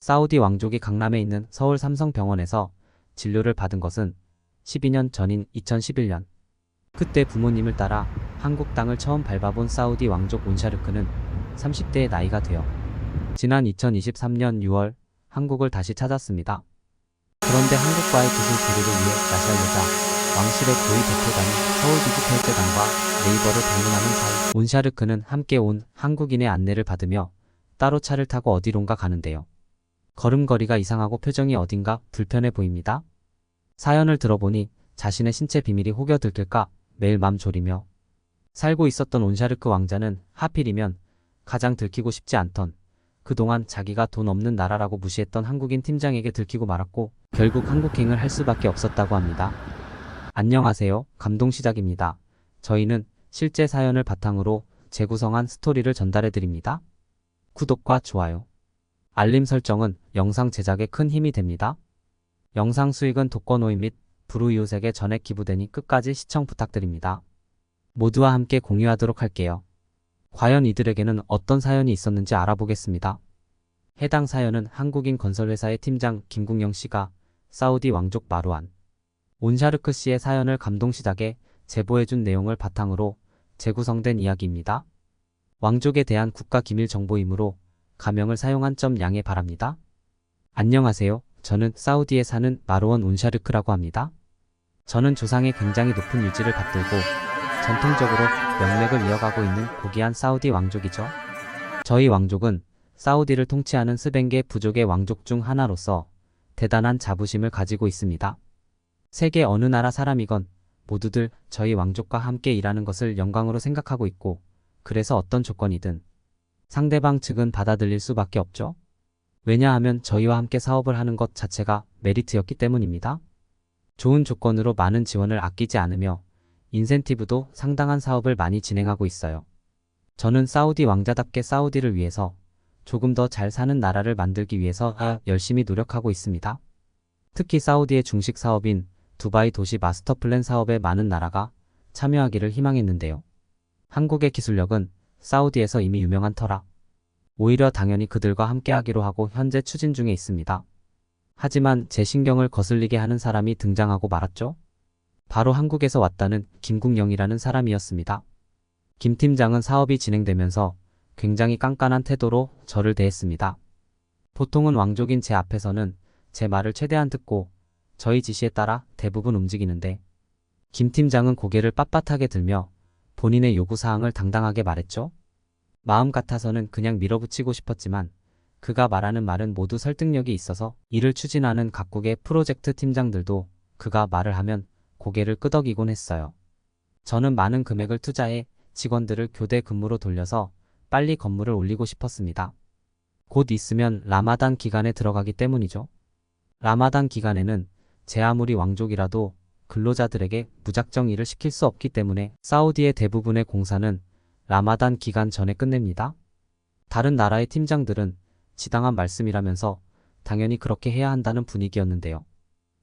사우디 왕족이 강남에 있는 서울 삼성병원에서 진료를 받은 것은 12년 전인 2011년. 그때 부모님을 따라 한국 땅을 처음 밟아본 사우디 왕족 온샤르크는 30대의 나이가 되어 지난 2023년 6월 한국을 다시 찾았습니다. 그런데 한국과의 기술 교류를 위해 나샬여자 왕실의 고위 대표단이 서울디지털재단과 네이버를 방문하는 사이 온샤르크는 함께 온 한국인의 안내를 받으며 따로 차를 타고 어디론가 가는데요. 걸음걸이가 이상하고 표정이 어딘가 불편해 보입니다. 사연을 들어보니 자신의 신체 비밀이 혹여 들킬까 매일 맘 졸이며 살고 있었던 온샤르크 왕자는 하필이면 가장 들키고 싶지 않던 그동안 자기가 돈 없는 나라라고 무시했던 한국인 팀장에게 들키고 말았고 결국 한국행을 할 수밖에 없었다고 합니다. 안녕하세요. 감동시작입니다. 저희는 실제 사연을 바탕으로 재구성한 스토리를 전달해드립니다. 구독과 좋아요, 알림 설정은 영상 제작에 큰 힘이 됩니다. 영상 수익은 독거노인 및 불우이웃에게 전액 기부되니 끝까지 시청 부탁드립니다. 모두와 함께 공유하도록 할게요. 과연 이들에게는 어떤 사연이 있었는지 알아보겠습니다. 해당 사연은 한국인 건설회사의 팀장 김국영 씨가 사우디 왕족 마루안 온샤르크 씨의 사연을 감동시작에 제보해준 내용을 바탕으로 재구성된 이야기입니다. 왕족에 대한 국가기밀 정보이므로 가명을 사용한 점 양해 바랍니다. 안녕하세요. 저는 사우디에 사는 마루안 온샤르크라고 합니다. 저는 조상의 굉장히 높은 유지를 받들고 전통적으로 명맥을 이어가고 있는 고귀한 사우디 왕족이죠. 저희 왕족은 사우디를 통치하는 수백 개 부족의 왕족 중 하나로서 대단한 자부심을 가지고 있습니다. 세계 어느 나라 사람이건 모두들 저희 왕족과 함께 일하는 것을 영광으로 생각하고 있고 그래서 어떤 조건이든 상대방 측은 받아들일 수밖에 없죠. 왜냐하면 저희와 함께 사업을 하는 것 자체가 메리트였기 때문입니다. 좋은 조건으로 많은 지원을 아끼지 않으며 인센티브도 상당한 사업을 많이 진행하고 있어요. 저는 사우디 왕자답게 사우디를 위해서 조금 더 잘 사는 나라를 만들기 위해서 열심히 노력하고 있습니다. 특히 사우디의 중식 사업인 두바이 도시 마스터 플랜 사업에 많은 나라가 참여하기를 희망했는데요. 한국의 기술력은 사우디에서 이미 유명한 터라 오히려 당연히 그들과 함께하기로 하고 현재 추진 중에 있습니다. 하지만 제 신경을 거슬리게 하는 사람이 등장하고 말았죠. 바로 한국에서 왔다는 김국영이라는 사람이었습니다. 김 팀장은 사업이 진행되면서 굉장히 깐깐한 태도로 저를 대했습니다. 보통은 왕족인 제 앞에서는 제 말을 최대한 듣고 저희 지시에 따라 대부분 움직이는데 김 팀장은 고개를 빳빳하게 들며 본인의 요구사항을 당당하게 말했죠. 마음 같아서는 그냥 밀어붙이고 싶었지만 그가 말하는 말은 모두 설득력이 있어서 이를 추진하는 각국의 프로젝트 팀장들도 그가 말을 하면 고개를 끄덕이곤 했어요. 저는 많은 금액을 투자해 직원들을 교대 근무로 돌려서 빨리 건물을 올리고 싶었습니다. 곧 있으면 라마단 기간에 들어가기 때문이죠. 라마단 기간에는 제 아무리 왕족이라도 근로자들에게 무작정 일을 시킬 수 없기 때문에 사우디의 대부분의 공사는 라마단 기간 전에 끝냅니다. 다른 나라의 팀장들은 지당한 말씀이라면서 당연히 그렇게 해야 한다는 분위기였는데요.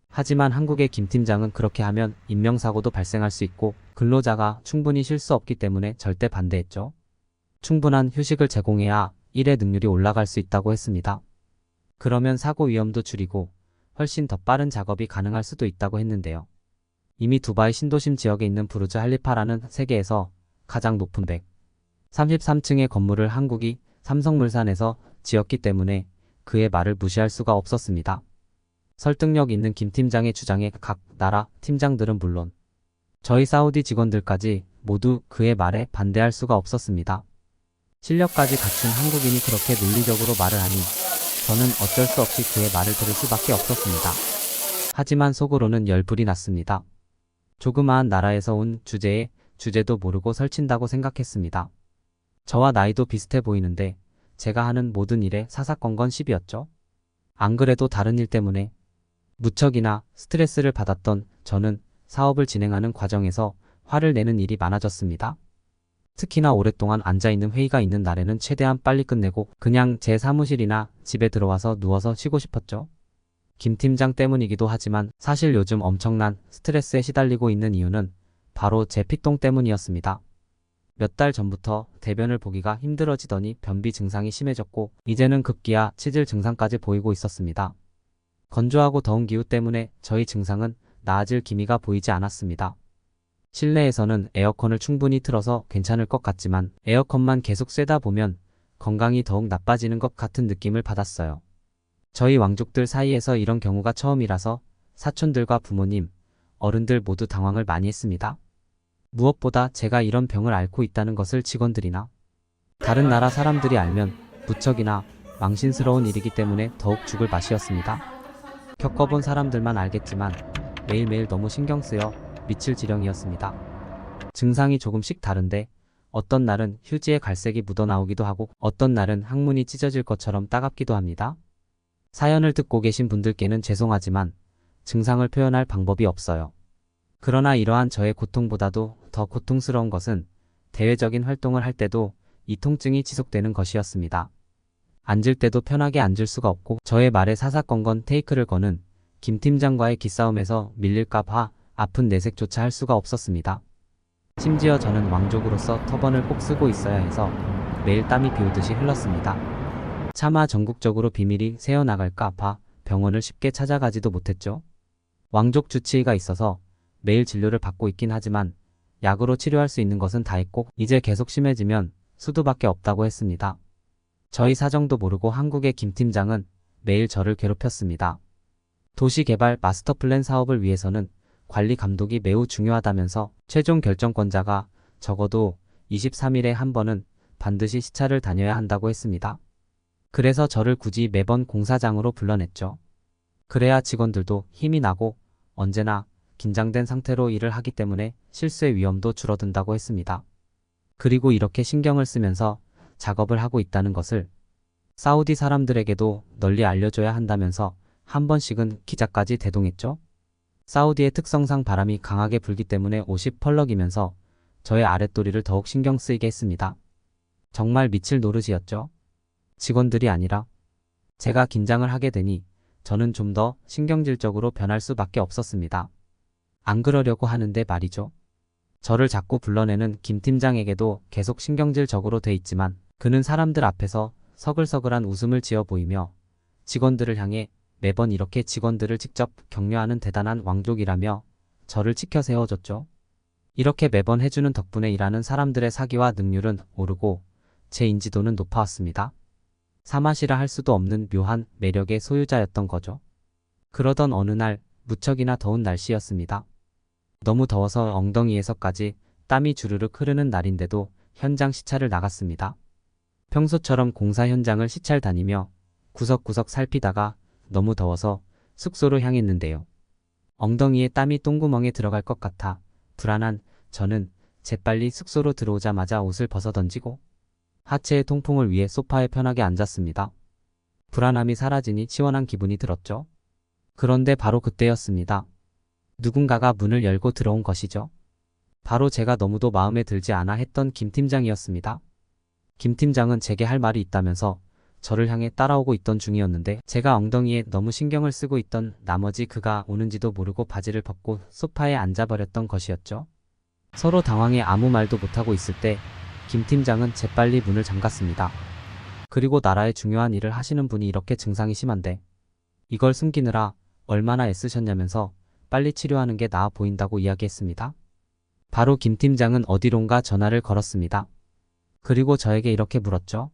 하지만 한국의 김 팀장은 그렇게 하면 인명사고도 발생할 수 있고 근로자가 충분히 쉴 수 없기 때문에 절대 반대했죠. 충분한 휴식을 제공해야 일의 능률이 올라갈 수 있다고 했습니다. 그러면 사고 위험도 줄이고 훨씬 더 빠른 작업이 가능할 수도 있다고 했는데요. 이미 두바이 신도심 지역에 있는 부르즈 할리파라는 세계에서 가장 높은 133층의 건물을 한국이 삼성물산에서 지었기 때문에 그의 말을 무시할 수가 없었습니다. 설득력 있는 김 팀장의 주장에 각 나라 팀장들은 물론 저희 사우디 직원들까지 모두 그의 말에 반대할 수가 없었습니다. 실력까지 갖춘 한국인이 그렇게 논리적으로 말을 하니 저는 어쩔 수 없이 그의 말을 들을 수밖에 없었습니다. 하지만 속으로는 열불이 났습니다. 조그마한 나라에서 온 주제도 모르고 설친다고 생각했습니다. 저와 나이도 비슷해 보이는데 제가 하는 모든 일에 사사건건 시비였죠. 안 그래도 다른 일 때문에 무척이나 스트레스를 받았던 저는 사업을 진행하는 과정에서 화를 내는 일이 많아졌습니다. 특히나 오랫동안 앉아있는 회의가 있는 날에는 최대한 빨리 끝내고 그냥 제 사무실이나 집에 들어와서 누워서 쉬고 싶었죠. 김 팀장 때문이기도 하지만 사실 요즘 엄청난 스트레스에 시달리고 있는 이유는 바로 제 피똥 때문이었습니다. 몇 달 전부터 대변을 보기가 힘들어지더니 변비 증상이 심해졌고 이제는 급기야 치질 증상까지 보이고 있었습니다. 건조하고 더운 기후 때문에 저희 증상은 나아질 기미가 보이지 않았습니다. 실내에서는 에어컨을 충분히 틀어서 괜찮을 것 같지만 에어컨만 계속 쐬다 보면 건강이 더욱 나빠지는 것 같은 느낌을 받았어요. 저희 왕족들 사이에서 이런 경우가 처음이라서 사촌들과 부모님, 어른들 모두 당황을 많이 했습니다. 무엇보다 제가 이런 병을 앓고 있다는 것을 직원들이나 다른 나라 사람들이 알면 무척이나 망신스러운 일이기 때문에 더욱 죽을 맛이었습니다. 겪어본 사람들만 알겠지만 매일매일 너무 신경 쓰여 미칠 지령이었습니다. 증상이 조금씩 다른데 어떤 날은 휴지에 갈색이 묻어나오기도 하고 어떤 날은 항문이 찢어질 것처럼 따갑기도 합니다. 사연을 듣고 계신 분들께는 죄송하지만 증상을 표현할 방법이 없어요. 그러나 이러한 저의 고통보다도 더 고통스러운 것은 대외적인 활동을 할 때도 이 통증이 지속되는 것이었습니다. 앉을 때도 편하게 앉을 수가 없고 저의 말에 사사건건 테이크를 거는 김 팀장과의 기싸움에서 밀릴까봐 아픈 내색조차 할 수가 없었습니다. 심지어 저는 왕족으로서 터번을 꼭 쓰고 있어야 해서 매일 땀이 비오듯이 흘렀습니다. 차마 전국적으로 비밀이 새어나갈까 봐 병원을 쉽게 찾아가지도 못했죠. 왕족 주치의가 있어서 매일 진료를 받고 있긴 하지만 약으로 치료할 수 있는 것은 다 했고 이제 계속 심해지면 수두밖에 없다고 했습니다. 저희 사정도 모르고 한국의 김 팀장은 매일 저를 괴롭혔습니다. 도시개발 마스터플랜 사업을 위해서는 관리 감독이 매우 중요하다면서 최종 결정권자가 적어도 23일에 한 번은 반드시 시차를 다녀야 한다고 했습니다. 그래서 저를 굳이 매번 공사장으로 불러냈죠. 그래야 직원들도 힘이 나고 언제나 긴장된 상태로 일을 하기 때문에 실수의 위험도 줄어든다고 했습니다. 그리고 이렇게 신경을 쓰면서 작업을 하고 있다는 것을 사우디 사람들에게도 널리 알려줘야 한다면서 한 번씩은 기자까지 대동했죠. 사우디의 특성상 바람이 강하게 불기 때문에 옷이 펄럭이면서 저의 아랫도리를 더욱 신경 쓰이게 했습니다. 정말 미칠 노릇이었죠. 직원들이 아니라 제가 긴장을 하게 되니 저는 좀 더 신경질적으로 변할 수밖에 없었습니다. 안 그러려고 하는데 말이죠. 저를 자꾸 불러내는 김 팀장에게도 계속 신경질적으로 돼 있지만 그는 사람들 앞에서 서글서글한 웃음을 지어 보이며 직원들을 향해 매번 이렇게 직원들을 직접 격려하는 대단한 왕족이라며 저를 치켜 세워줬죠. 이렇게 매번 해주는 덕분에 일하는 사람들의 사기와 능률은 오르고 제 인지도는 높아왔습니다. 사마시라 할 수도 없는 묘한 매력의 소유자였던 거죠. 그러던 어느 날 무척이나 더운 날씨였습니다. 너무 더워서 엉덩이에서까지 땀이 주르륵 흐르는 날인데도 현장 시찰을 나갔습니다. 평소처럼 공사 현장을 시찰 다니며 구석구석 살피다가 너무 더워서 숙소로 향했는데요. 엉덩이에 땀이 똥구멍에 들어갈 것 같아 불안한 저는 재빨리 숙소로 들어오자마자 옷을 벗어던지고 하체의 통풍을 위해 소파에 편하게 앉았습니다. 불안함이 사라지니 시원한 기분이 들었죠. 그런데 바로 그때였습니다. 누군가가 문을 열고 들어온 것이죠. 바로 제가 너무도 마음에 들지 않아 했던 김 팀장이었습니다. 김 팀장은 제게 할 말이 있다면서 저를 향해 따라오고 있던 중이었는데 제가 엉덩이에 너무 신경을 쓰고 있던 나머지 그가 오는지도 모르고 바지를 벗고 소파에 앉아버렸던 것이었죠. 서로 당황해 아무 말도 못하고 있을 때 김 팀장은 재빨리 문을 잠갔습니다. 그리고 나라의 중요한 일을 하시는 분이 이렇게 증상이 심한데 이걸 숨기느라 얼마나 애쓰셨냐면서 빨리 치료하는 게 나아 보인다고 이야기했습니다. 바로 김 팀장은 어디론가 전화를 걸었습니다. 그리고 저에게 이렇게 물었죠.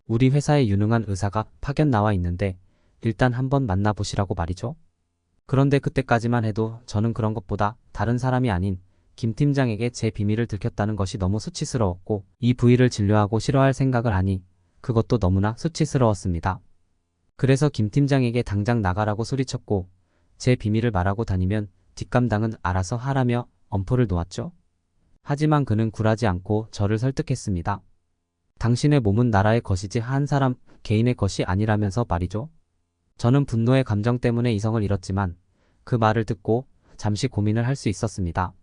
우리 회사에 유능한 의사가 파견 나와 있는데 일단 한번 만나보시라고 말이죠. 그런데 그때까지만 해도 저는 그런 것보다 다른 사람이 아닌 김 팀장에게 제 비밀을 들켰다는 것이 너무 수치스러웠고 이 부위를 진료하고 싫어할 생각을 하니 그것도 너무나 수치스러웠습니다. 그래서 김 팀장에게 당장 나가라고 소리쳤고 제 비밀을 말하고 다니면 뒷감당은 알아서 하라며 엄포를 놓았죠. 하지만 그는 굴하지 않고 저를 설득했습니다. 당신의 몸은 나라의 것이지 한 사람 개인의 것이 아니라면서 말이죠. 저는 분노의 감정 때문에 이성을 잃었지만 그 말을 듣고 잠시 고민을 할 수 있었습니다.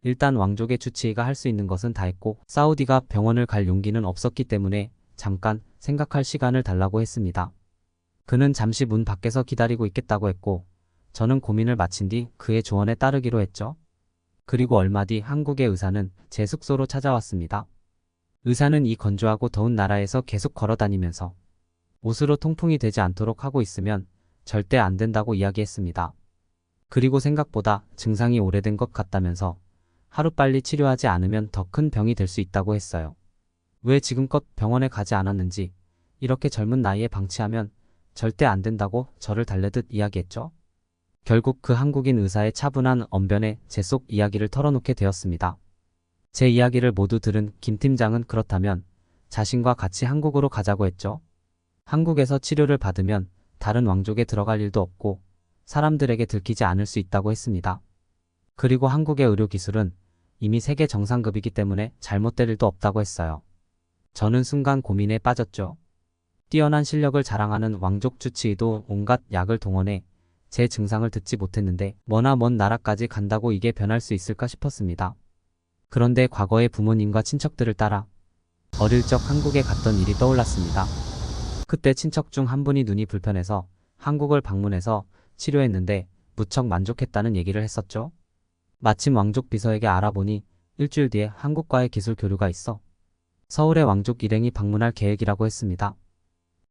일단 왕족의 주치의가 할 수 있는 것은 다 했고 사우디가 병원을 갈 용기는 없었기 때문에 잠깐 생각할 시간을 달라고 했습니다. 그는 잠시 문 밖에서 기다리고 있겠다고 했고 저는 고민을 마친 뒤 그의 조언에 따르기로 했죠. 그리고 얼마 뒤 한국의 의사는 제 숙소로 찾아왔습니다. 의사는 이 건조하고 더운 나라에서 계속 걸어 다니면서 옷으로 통풍이 되지 않도록 하고 있으면 절대 안 된다고 이야기했습니다. 그리고 생각보다 증상이 오래된 것 같다면서 하루빨리 치료하지 않으면 더 큰 병이 될 수 있다고 했어요. 왜 지금껏 병원에 가지 않았는지, 이렇게 젊은 나이에 방치하면 절대 안 된다고 저를 달래듯 이야기했죠. 결국 그 한국인 의사의 차분한 언변에 제 속 이야기를 털어놓게 되었습니다. 제 이야기를 모두 들은 김 팀장은 그렇다면 자신과 같이 한국으로 가자고 했죠. 한국에서 치료를 받으면 다른 왕족에 들어갈 일도 없고 사람들에게 들키지 않을 수 있다고 했습니다. 그리고 한국의 의료기술은 이미 세계 정상급이기 때문에 잘못될 일도 없다고 했어요. 저는 순간 고민에 빠졌죠. 뛰어난 실력을 자랑하는 왕족 주치의도 온갖 약을 동원해 제 증상을 듣지 못했는데 머나 먼 나라까지 간다고 이게 변할 수 있을까 싶었습니다. 그런데 과거의 부모님과 친척들을 따라 어릴 적 한국에 갔던 일이 떠올랐습니다. 그때 친척 중 한 분이 눈이 불편해서 한국을 방문해서 치료했는데 무척 만족했다는 얘기를 했었죠. 마침 왕족 비서에게 알아보니 일주일 뒤에 한국과의 기술 교류가 있어 서울의 왕족 일행이 방문할 계획이라고 했습니다.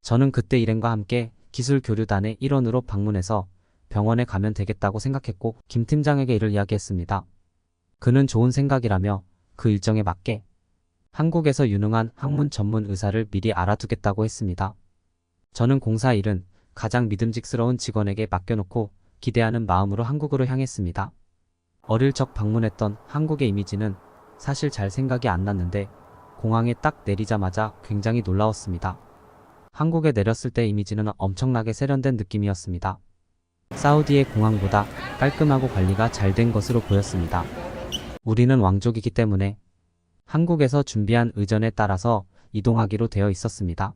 저는 그때 일행과 함께 기술 교류단의 일원으로 방문해서 병원에 가면 되겠다고 생각했고 김 팀장에게 이를 이야기했습니다. 그는 좋은 생각이라며 그 일정에 맞게 한국에서 유능한 학문 전문 의사를 미리 알아두겠다고 했습니다. 저는 공사 일은 가장 믿음직스러운 직원에게 맡겨놓고 기대하는 마음으로 한국으로 향했습니다. 어릴 적 방문했던 한국의 이미지는 사실 잘 생각이 안 났는데 공항에 딱 내리자마자 굉장히 놀라웠습니다. 한국에 내렸을 때 이미지는 엄청나게 세련된 느낌이었습니다. 사우디의 공항보다 깔끔하고 관리가 잘 된 것으로 보였습니다. 우리는 왕족이기 때문에 한국에서 준비한 의전에 따라서 이동하기로 되어 있었습니다.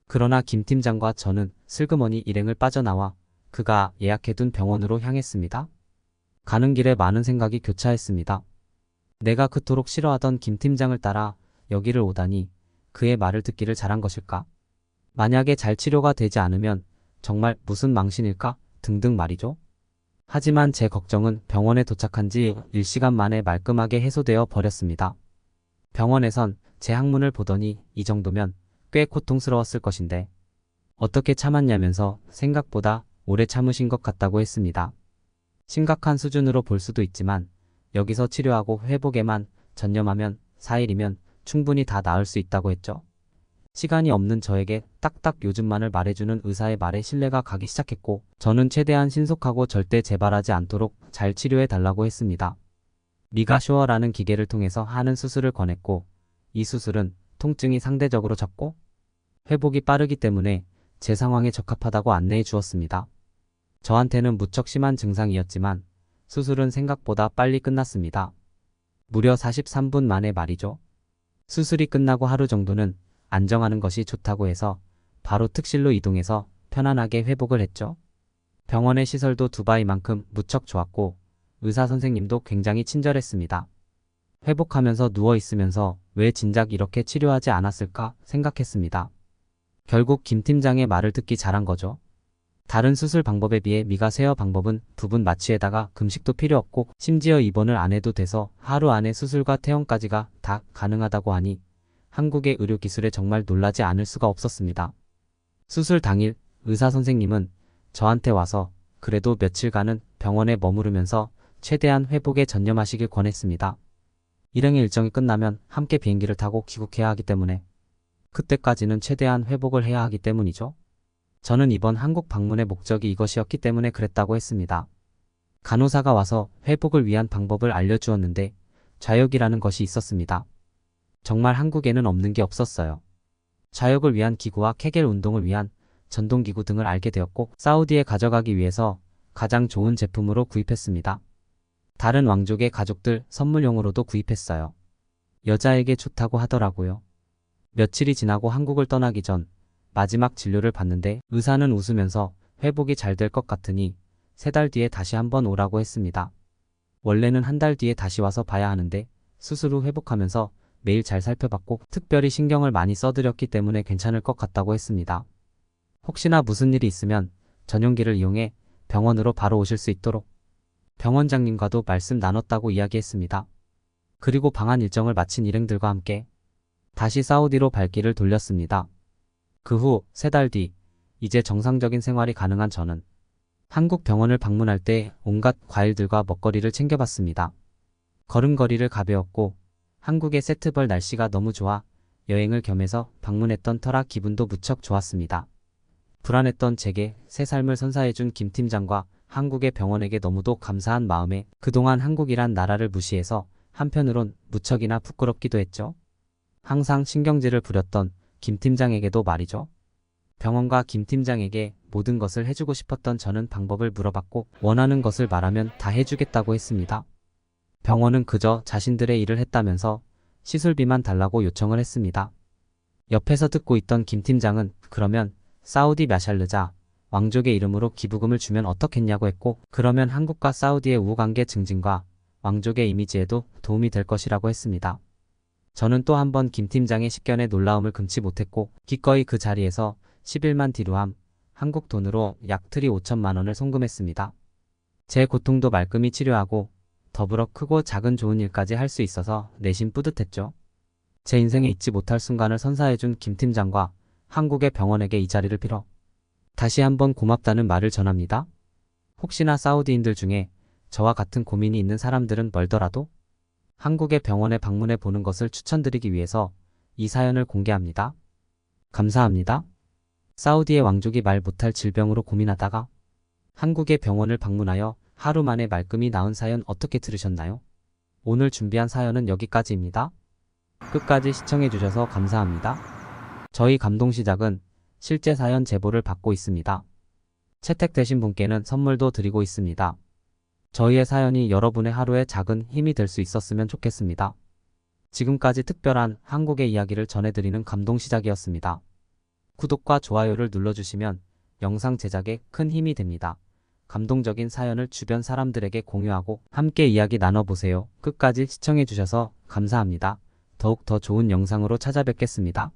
그러나 김 팀장과 저는 슬그머니 일행을 빠져나와 그가 예약해둔 병원으로 향했습니다. 가는 길에 많은 생각이 교차했습니다. 내가 그토록 싫어하던 김 팀장을 따라 여기를 오다니 그의 말을 듣기를 잘한 것일까? 만약에 잘 치료가 되지 않으면 정말 무슨 망신일까? 등등 말이죠. 하지만 제 걱정은 병원에 도착한 지 1시간 만에 말끔하게 해소되어 버렸습니다. 병원에선 제 항문을 보더니 이 정도면 꽤 고통스러웠을 것인데 어떻게 참았냐면서 생각보다 오래 참으신 것 같다고 했습니다. 심각한 수준으로 볼 수도 있지만 여기서 치료하고 회복에만 전념하면 4일이면 충분히 다 나을 수 있다고 했죠. 시간이 없는 저에게 딱딱 요즘만을 말해주는 의사의 말에 신뢰가 가기 시작했고 저는 최대한 신속하고 절대 재발하지 않도록 잘 치료해 달라고 했습니다. 미가쇼어라는 기계를 통해서 하는 수술을 권했고 이 수술은 통증이 상대적으로 적고 회복이 빠르기 때문에 제 상황에 적합하다고 안내해 주었습니다. 저한테는 무척 심한 증상이었지만 수술은 생각보다 빨리 끝났습니다. 무려 43분 만에 말이죠. 수술이 끝나고 하루 정도는 안정하는 것이 좋다고 해서 바로 특실로 이동해서 편안하게 회복을 했죠. 병원의 시설도 두바이만큼 무척 좋았고 의사 선생님도 굉장히 친절했습니다. 회복하면서 누워있으면서 왜 진작 이렇게 치료하지 않았을까 생각했습니다. 결국 김 팀장의 말을 듣기 잘한 거죠. 다른 수술 방법에 비해 미가 쇠어 방법은 부분 마취에다가 금식도 필요 없고 심지어 입원을 안 해도 돼서 하루 안에 수술과 퇴원까지가 다 가능하다고 하니 한국의 의료기술에 정말 놀라지 않을 수가 없었습니다. 수술 당일 의사 선생님은 저한테 와서 그래도 며칠간은 병원에 머무르면서 최대한 회복에 전념하시길 권했습니다. 일행의 일정이 끝나면 함께 비행기를 타고 귀국해야 하기 때문에 그때까지는 최대한 회복을 해야 하기 때문이죠. 저는 이번 한국 방문의 목적이 이것이었기 때문에 그랬다고 했습니다. 간호사가 와서 회복을 위한 방법을 알려주었는데 좌욕이라는 것이 있었습니다. 정말 한국에는 없는 게 없었어요. 좌욕을 위한 기구와 케겔 운동을 위한 전동기구 등을 알게 되었고 사우디에 가져가기 위해서 가장 좋은 제품으로 구입했습니다. 다른 왕족의 가족들 선물용으로도 구입했어요. 여자에게 좋다고 하더라고요. 며칠이 지나고 한국을 떠나기 전 마지막 진료를 받는데 의사는 웃으면서 회복이 잘 될 것 같으니 3달 뒤에 다시 한번 오라고 했습니다. 원래는 한 달 뒤에 다시 와서 봐야 하는데 수술 후 회복하면서 매일 잘 살펴봤고 특별히 신경을 많이 써드렸기 때문에 괜찮을 것 같다고 했습니다. 혹시나 무슨 일이 있으면 전용기를 이용해 병원으로 바로 오실 수 있도록 병원장님과도 말씀 나눴다고 이야기했습니다. 그리고 방한 일정을 마친 일행들과 함께 다시 사우디로 발길을 돌렸습니다. 그 후 3달 뒤, 이제 정상적인 생활이 가능한 저는 한국 병원을 방문할 때 온갖 과일들과 먹거리를 챙겨봤습니다. 걸음걸이를 가벼웠고 한국의 세트벌 날씨가 너무 좋아 여행을 겸해서 방문했던 터라 기분도 무척 좋았습니다. 불안했던 제게 새 삶을 선사해준 김 팀장과 한국의 병원에게 너무도 감사한 마음에 그동안 한국이란 나라를 무시해서 한편으론 무척이나 부끄럽기도 했죠. 항상 신경질을 부렸던 김 팀장에게도 말이죠. 병원과 김 팀장에게 모든 것을 해주고 싶었던 저는 방법을 물어봤고 원하는 것을 말하면 다 해주겠다고 했습니다. 병원은 그저 자신들의 일을 했다면서 시술비만 달라고 요청을 했습니다. 옆에서 듣고 있던 김 팀장은 그러면 사우디 마샬르자 왕족의 이름으로 기부금을 주면 어떻겠냐고 했고 그러면 한국과 사우디의 우호관계 증진과 왕족의 이미지에도 도움이 될 것이라고 했습니다. 저는 또 한 번 김 팀장의 식견에 놀라움을 금치 못했고 기꺼이 그 자리에서 11만 디루함, 한국 돈으로 약 트리 5천만 원을 송금했습니다. 제 고통도 말끔히 치료하고 더불어 크고 작은 좋은 일까지 할 수 있어서 내심 뿌듯했죠. 제 인생에 잊지 못할 순간을 선사해준 김 팀장과 한국의 병원에게 이 자리를 빌어 다시 한번 고맙다는 말을 전합니다. 혹시나 사우디인들 중에 저와 같은 고민이 있는 사람들은 멀더라도 한국의 병원에 방문해 보는 것을 추천드리기 위해서 이 사연을 공개합니다. 감사합니다. 사우디의 왕족이 말 못할 질병으로 고민하다가 한국의 병원을 방문하여 하루 만에 말끔히 나은 사연 어떻게 들으셨나요? 오늘 준비한 사연은 여기까지입니다. 끝까지 시청해주셔서 감사합니다. 저희 감동시작은 실제 사연 제보를 받고 있습니다. 채택되신 분께는 선물도 드리고 있습니다. 저희의 사연이 여러분의 하루에 작은 힘이 될 수 있었으면 좋겠습니다. 지금까지 특별한 한국의 이야기를 전해드리는 감동시작이었습니다. 구독과 좋아요를 눌러주시면 영상 제작에 큰 힘이 됩니다. 감동적인 사연을 주변 사람들에게 공유하고 함께 이야기 나눠보세요. 끝까지 시청해주셔서 감사합니다. 더욱 더 좋은 영상으로 찾아뵙겠습니다.